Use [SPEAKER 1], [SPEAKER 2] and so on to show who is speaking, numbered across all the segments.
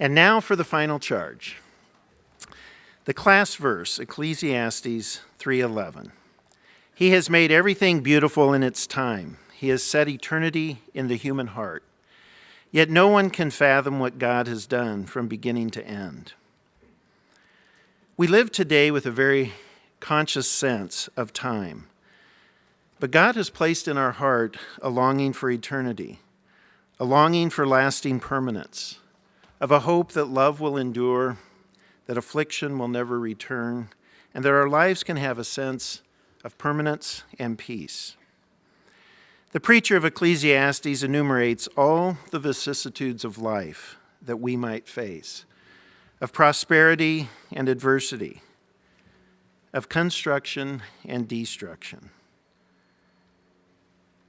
[SPEAKER 1] And now for the final charge. The class verse, Ecclesiastes 3:11. He has made everything beautiful in its time. He has set eternity in the human heart. Yet no one can fathom what God has done from beginning to end. We live today with a very conscious sense of time. But God has placed in our heart a longing for eternity, a longing for lasting permanence, of a hope that love will endure, that affliction will never return, and that our lives can have a sense of permanence and peace. The preacher of Ecclesiastes enumerates all the vicissitudes of life that we might face, of prosperity and adversity, of construction and destruction,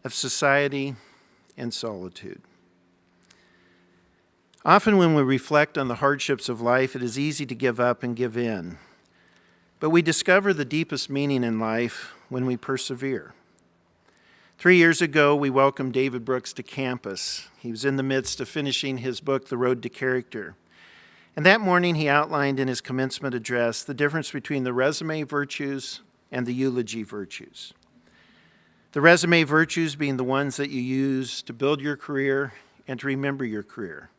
[SPEAKER 1] of society and solitude. Often when we reflect on the hardships of life, it is easy to give up and give in. But we discover the deepest meaning in life when we persevere. 3 years ago, we welcomed David Brooks to campus. He was in the midst of finishing his book, The Road to Character. And that morning, he outlined in his commencement address the difference between the resume virtues and the eulogy virtues. The resume virtues being the ones that you use to build your career and to remember your career.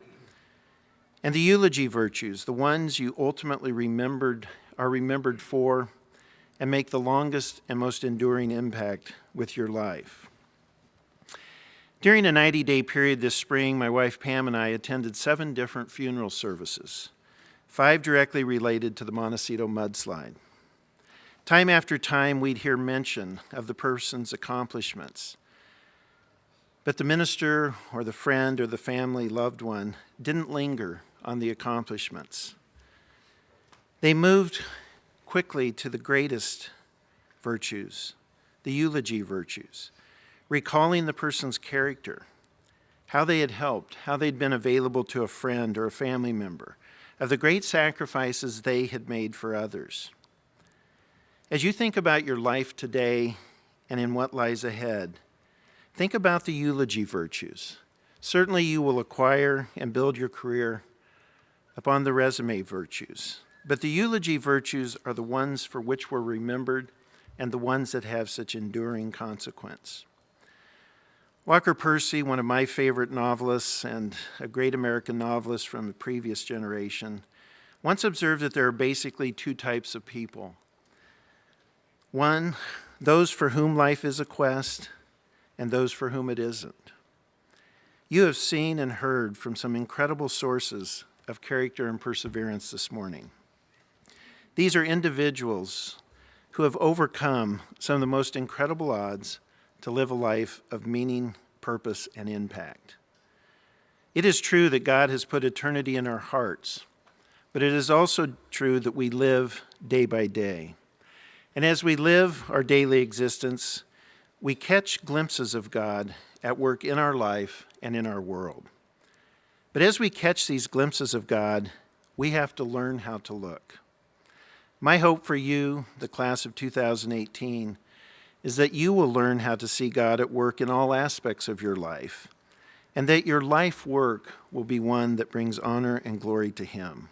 [SPEAKER 1] And the eulogy virtues, the ones you ultimately are remembered for and make the longest and most enduring impact with your life. During a 90-day period this spring, my wife Pam and I attended 7 different funeral services, 5 directly related to the Montecito mudslide. Time after time, we'd hear mention of the person's accomplishments. But the minister or the friend or the family loved one didn't linger on the accomplishments. They moved quickly to the greatest virtues, the eulogy virtues, recalling the person's character, how they had helped, how they'd been available to a friend or a family member, of the great sacrifices they had made for others. As you think about your life today and in what lies ahead, think about the eulogy virtues. Certainly you will acquire and build your career upon the resume virtues. But the eulogy virtues are the ones for which we're remembered and the ones that have such enduring consequence. Walker Percy, one of my favorite novelists and a great American novelist from the previous generation, once observed that there are basically 2 types of people. One, those for whom life is a quest, and those for whom it isn't. You have seen and heard from some incredible sources of character and perseverance this morning. These are individuals who have overcome some of the most incredible odds to live a life of meaning, purpose, and impact. It is true that God has put eternity in our hearts, but it is also true that we live day by day. And as we live our daily existence, we catch glimpses of God at work in our life and in our world. But as we catch these glimpses of God, we have to learn how to look. My hope for you, the class of 2018, is that you will learn how to see God at work in all aspects of your life, and that your life work will be one that brings honor and glory to Him.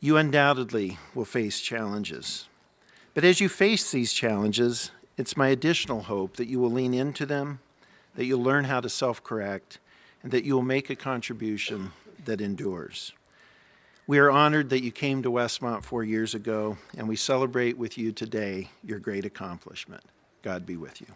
[SPEAKER 1] You undoubtedly will face challenges. But as you face these challenges, it's my additional hope that you will lean into them, that you'll learn how to self-correct, and that you will make a contribution that endures. We are honored that you came to Westmont 4 years ago, and we celebrate with you today your great accomplishment. God be with you.